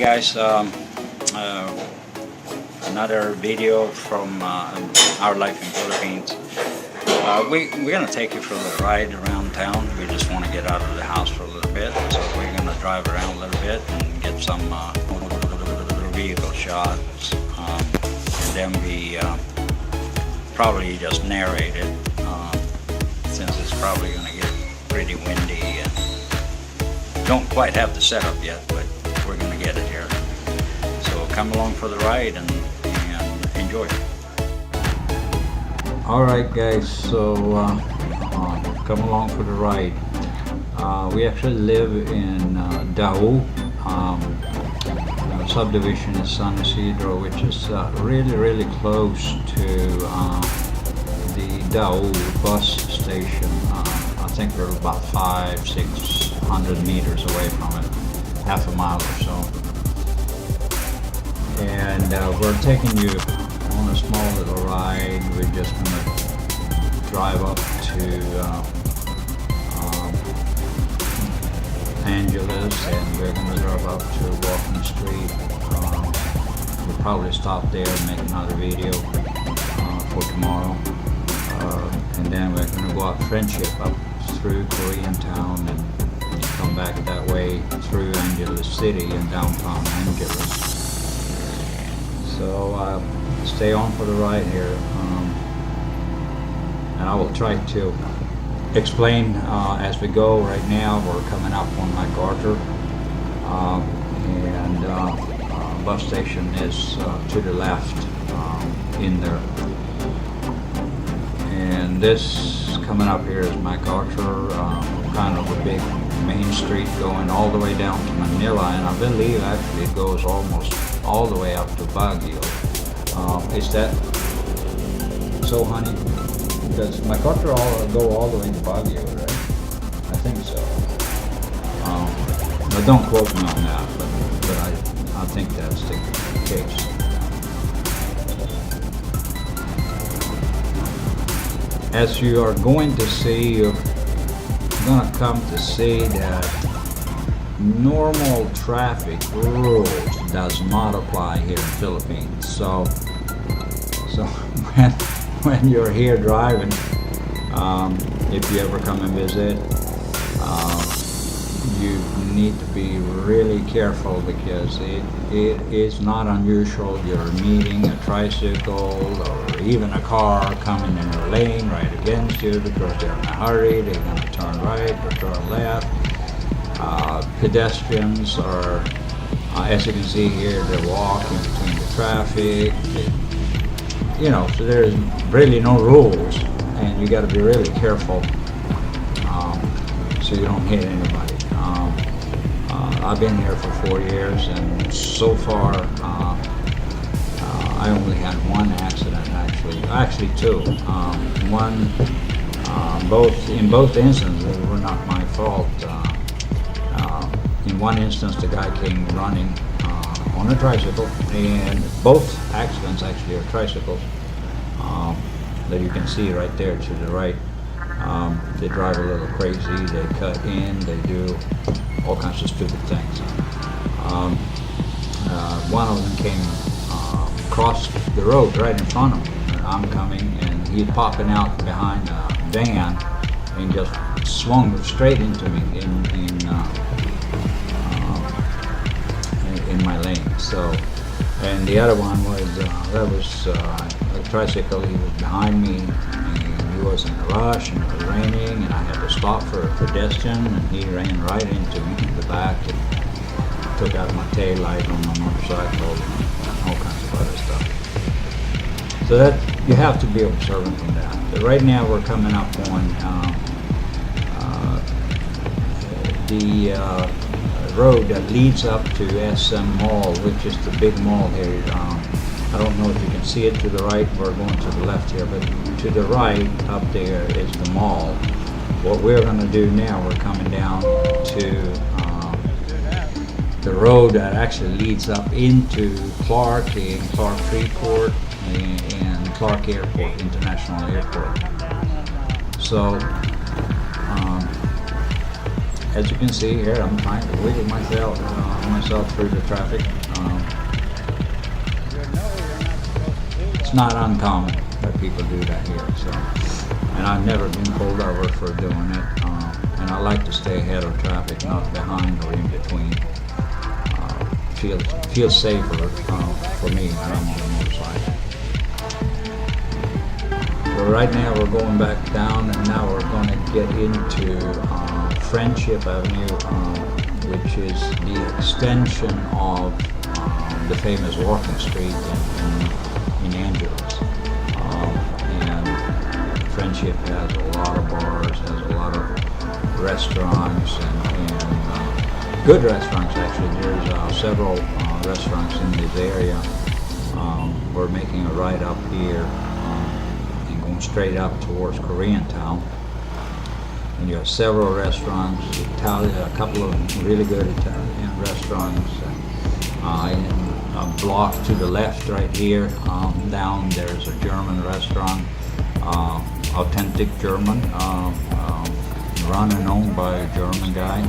guys, another video from our life in Philippines. We're going to take you for a ride around town. We just want to get out of the house for a little bit, so we're going to drive around a little bit and get some vehicle shots, and then we probably just narrate it, since it's probably going to get pretty windy and don't quite have the setup yet, but we're going to get it here. So come along for the ride and enjoy. Alright guys, so come along for the ride. We actually live in Dao. Subdivision is San Isidro, which is really close to the Dao bus station. I think we're about 500-600 meters away from it, half a mile or so. And we're taking you on a small little ride. We're just going to drive up to Angeles, and we're going to drive up to Walking Street. We'll probably stop there and make another video for tomorrow. And then we're going to go up Friendship up through Korean Town and come back that way through Angeles City and downtown Angeles. So stay on for the ride here, and I will try to explain as we go. Right now we're coming up on MacArthur, and bus station is to the left in there. And this coming up here is MacArthur, kind of a big main street going all the way down to Manila, and I believe actually it goes almost all the way up to Baguio. Is that so, honey? Does MacArthur go all the way to Baguio, right? I think so. But don't quote me on that, but I think that's the case. As you are going to see, you're going to come to see that normal traffic rules does not apply here in Philippines. So when you're here driving, if you ever come and visit, you need to be really careful, because it is not unusual you're meeting a tricycle or even a car coming in your lane right against you because they're in a hurry. They're going to turn right or turn left. Pedestrians are, as you can see here, they're walking between the traffic. So there's really no rules, and you got to be really careful so you don't hit anybody. I've been here for 4 years, and so far I only had one accident, actually two. In both instances, they were not my fault. In one instance, the guy came running on a tricycle, and both accidents actually are tricycles that you can see right there to the right. They drive a little crazy, they cut in, they do all kinds of stupid things. One of them came across the road right in front of me. I'm coming, and he's popping out behind a van and just swung straight into me in my lane. So, and the other one was a tricycle. He was behind me, and he was in a rush, and it was raining, and I had to stop for a pedestrian, and he ran right into me in the back and took out my tail light on my motorcycle and all kinds of other stuff. So that you have to be observant on that. But right now we're coming up on the road that leads up to SM Mall, which is the big mall here. I don't know if you can see it to the right. We're going to the left here, but to the right up there is the mall. What we're going to do now, we're coming down to the road that actually leads up into Clark and Clark Freeport and Clark Airport, International Airport. So as you can see here, I'm trying to wiggle myself through the traffic. It's not uncommon that people do that here. So, and I've never been pulled over for doing it. And I like to stay ahead of traffic, not behind or in between. Feels safer for me when I'm on a motorcycle. So right now we're going back down, and now we're going to get into Friendship Avenue, which is the extension of the famous walking street in Angeles. And Friendship has a lot of bars, has a lot of restaurants, and good restaurants actually. There's several restaurants in this area. We're making a right up here and going straight up towards Koreatown. And you have several restaurants, a couple of really good Italian restaurants. And a block to the left right here, down there's a German restaurant, authentic German, run and owned by a German guy,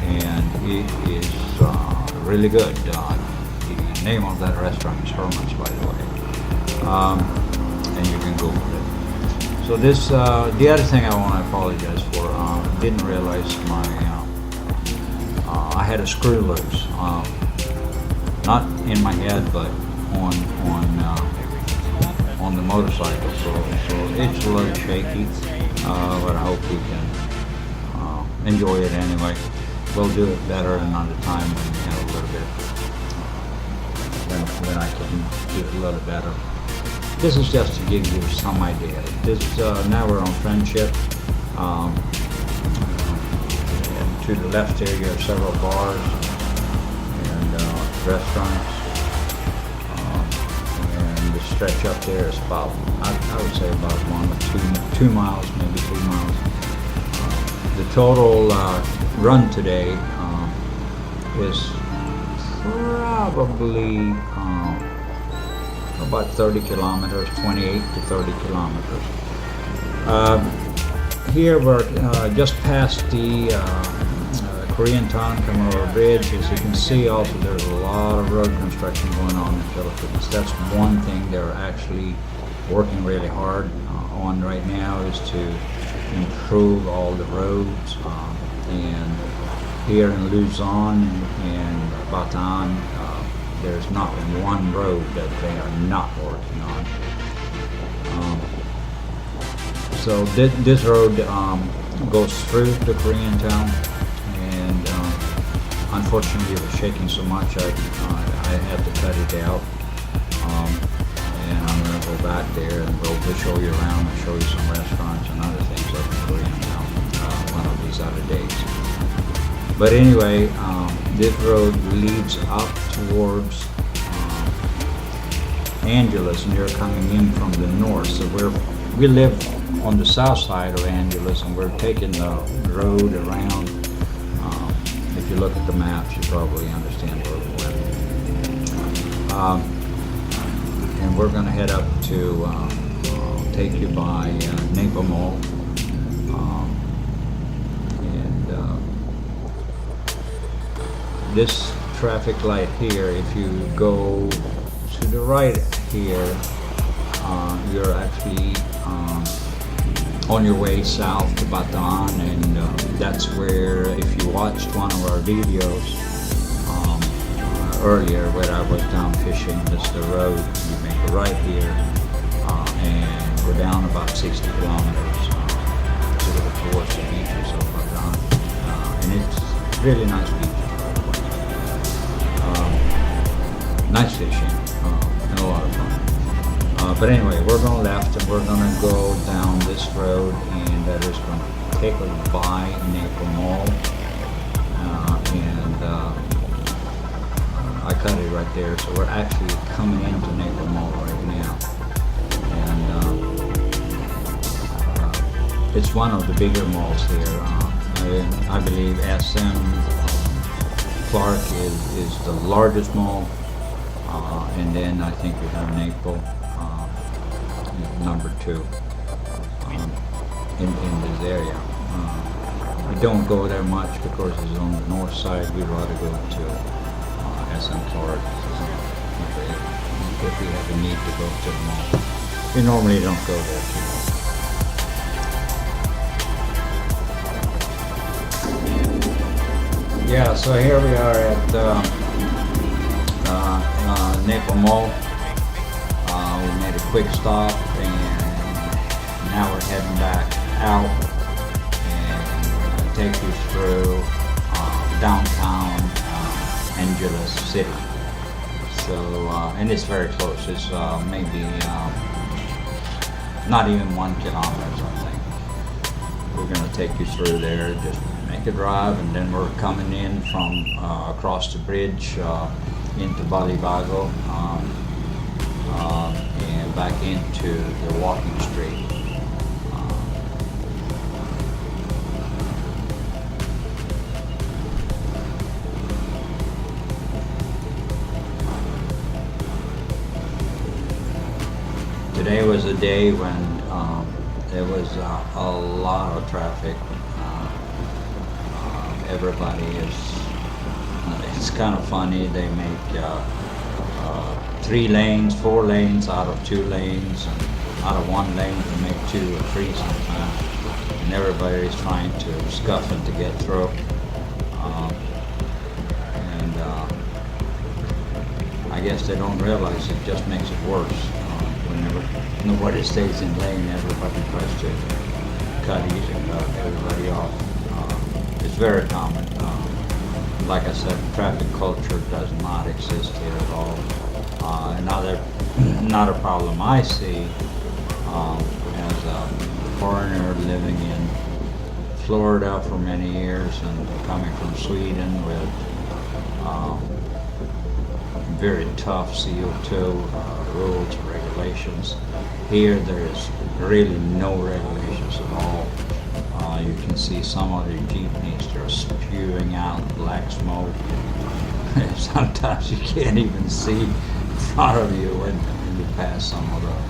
and it is really good. The name of that restaurant is Herman's, by the way, and you can Google it. So this, the other thing I want to apologize for, didn't realize I had a screw loose, not in my head, but on the motorcycle. So it's a little shaky, but I hope you can enjoy it anyway. We'll do it better another time when we have a little bit, when I can do it a little better. This is just to give you some idea. This now we're on Friendship. And to the left here you have several bars and restaurants. And the stretch up there is about, I would say about 1 or 2 miles, maybe 3 miles. The total run today is probably about 30 kilometers, 28 to 30 kilometers. Here we're just past the Koreatown Kamara Bridge. As you can see, also there's a lot of road construction going on in the Philippines. That's one thing they're actually working really hard on right now, is to improve all the roads. And here in Luzon and Bataan, there's not one road that they are not working on. So this road goes through the Koreatown, and unfortunately it was shaking so much I had to cut it out. And I'm going to go back there and we'll show you around and show you some restaurants and other things up in Koreatown one of these other days. But anyway, this road leads up towards Angeles, and you're coming in from the north. So we live on the south side of Angeles, and we're taking the road around. If you look at the maps, you probably understand where we're living. And we're going to head up to take you by Napa Mall. This traffic light here, if you go to the right here, you're actually on your way south to Bataan, and that's where, if you watched one of our videos earlier where I was down fishing, this is the road. You make a right here and go down about 60 kilometers towards the beaches of Bataan, and it's really nice beach. Nice fishing and a lot of fun. But anyway, we're going left and we're going to go down this road, and that is going to take us by Napa Mall. I cut it right there, so we're actually coming into Napa Mall right now. And it's one of the bigger malls here. I believe SM Clark is the largest mall, and then I think we have Naples number 2 in this area. We don't go there much because it's on the north side. We'd rather go to SM Clark if we have a need to go to the mall. We normally don't go there too much. Yeah, so here we are at Naples Mall. We made a quick stop and now we're heading back out and take you through downtown Angeles City. So, and it's very close. It's maybe not even 1 kilometer or something. We're going to take you through there, just make a drive, and then we're coming in from across the bridge into Balibago and back into the walking street. Today was a day when there was a lot of traffic. Everybody it's kind of funny, they make 3 lanes, 4 lanes out of 2 lanes, and out of 1 lane they make 2 or 3 sometimes, and everybody's trying to scuff it to get through. I guess they don't realize it just makes it worse. Whenever nobody stays in lane, everybody tries to cut everybody off. It's very common. Like I said, traffic culture does not exist here at all. Another problem I see as a foreigner living in Florida for many years and coming from Sweden with very tough CO2 rules and regulations. Here there is really no regulations at all. You can see some of the jeepneys, they're spewing out black smoke. Sometimes you can't even see in front of you when you pass some of them.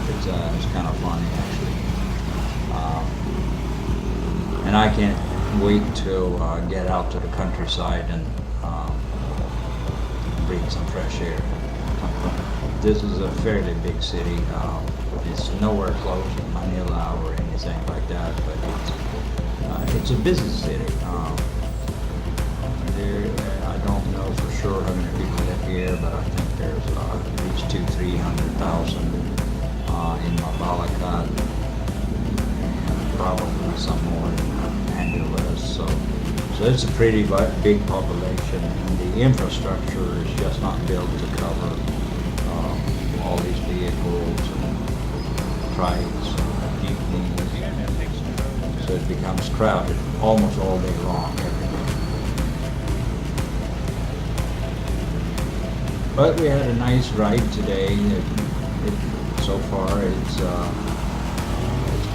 It's kind of funny actually. And I can't wait to get out to the countryside and breathe some fresh air. This is a fairly big city. It's nowhere close to Manila or anything like that, but it's a busy city. I don't know for sure how many people live here, but I think there's at least 200,000-300,000 in Mabalacat, and probably some more in Angeles. So it's a pretty big population, and the infrastructure is just not built to cover all these vehicles and trikes and jeepneys. So it becomes crowded almost all day long, every day. But we had a nice ride today. So far it's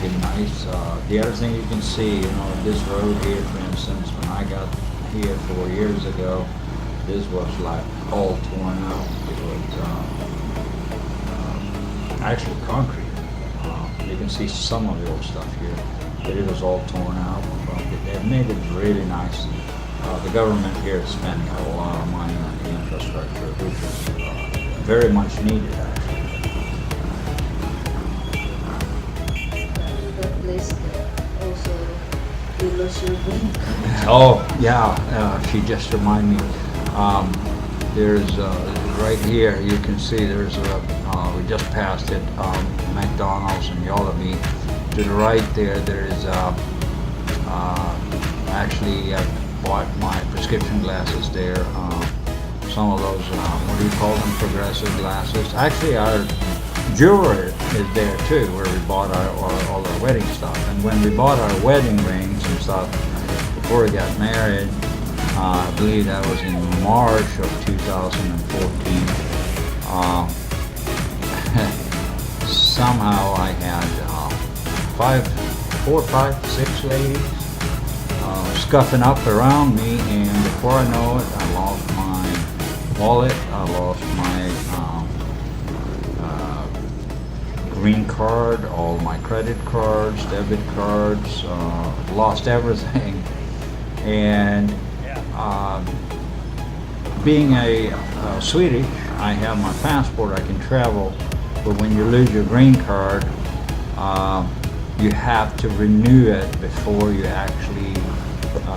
been nice. The other thing you can see, this road here, for instance, when I got here 4 years ago, this was like all torn out. It was actually concrete. You can see some of the old stuff here, but it was all torn out. It made it really nice. The government here is spending a lot of money on the infrastructure, which is very much needed actually. That place also you lost your green card. Oh yeah, she just reminded me. There's right here you can see there's we just passed it, McDonald's and Yollabee. To the right there's actually I bought my prescription glasses there. Some of those what do you call them, progressive glasses. Actually our jewelry is there too, where we bought all our wedding stuff. And when we bought our wedding rings and stuff before we got married, I believe that was in March of 2014. Somehow I had 4, 5, 6 ladies scuffing up around me, and before I know it, I lost my wallet, I lost my green card, all my credit cards, debit cards, a lost everything. And being a Swedish, I have my passport, I can travel, but when you lose your green card, you have to renew it before you actually,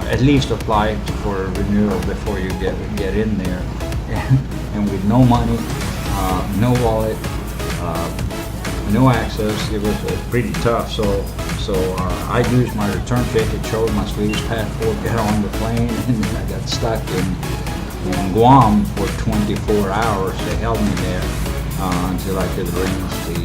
at least apply for a renewal before you get in there. And with no money, no wallet, no access, it was pretty tough. So I used my return ticket, showed my Swedish passport, got on the plane, and then I got stuck in Guam for 24 hours. They held me there until I could arrange the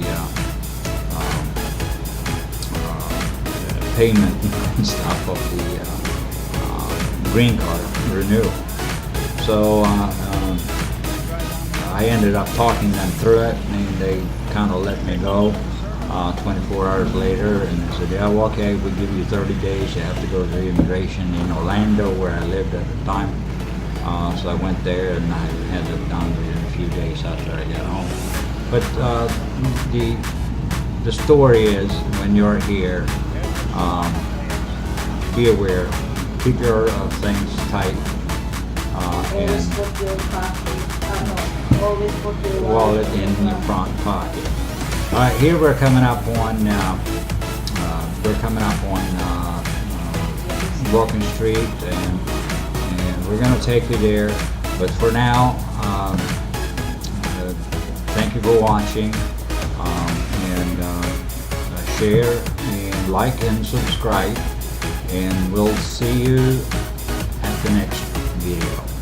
payment and stuff of the green card renewal. So I ended up talking them through it, and they kind of let me go 24 hours later, and they said, yeah, well, okay, we'll give you 30 days. You have to go to the immigration in Orlando, where I lived at the time. So I went there, and I had it done within a few days after I got home. But the story is, when you're here, be aware, keep your things tight, Always and put your pocket. Always put your wallet in your front pocket. All right, here we're coming up on Walking Street, and we're going to take you there. But for now, thank you for watching, and share and like and subscribe, and we'll see you at the next video.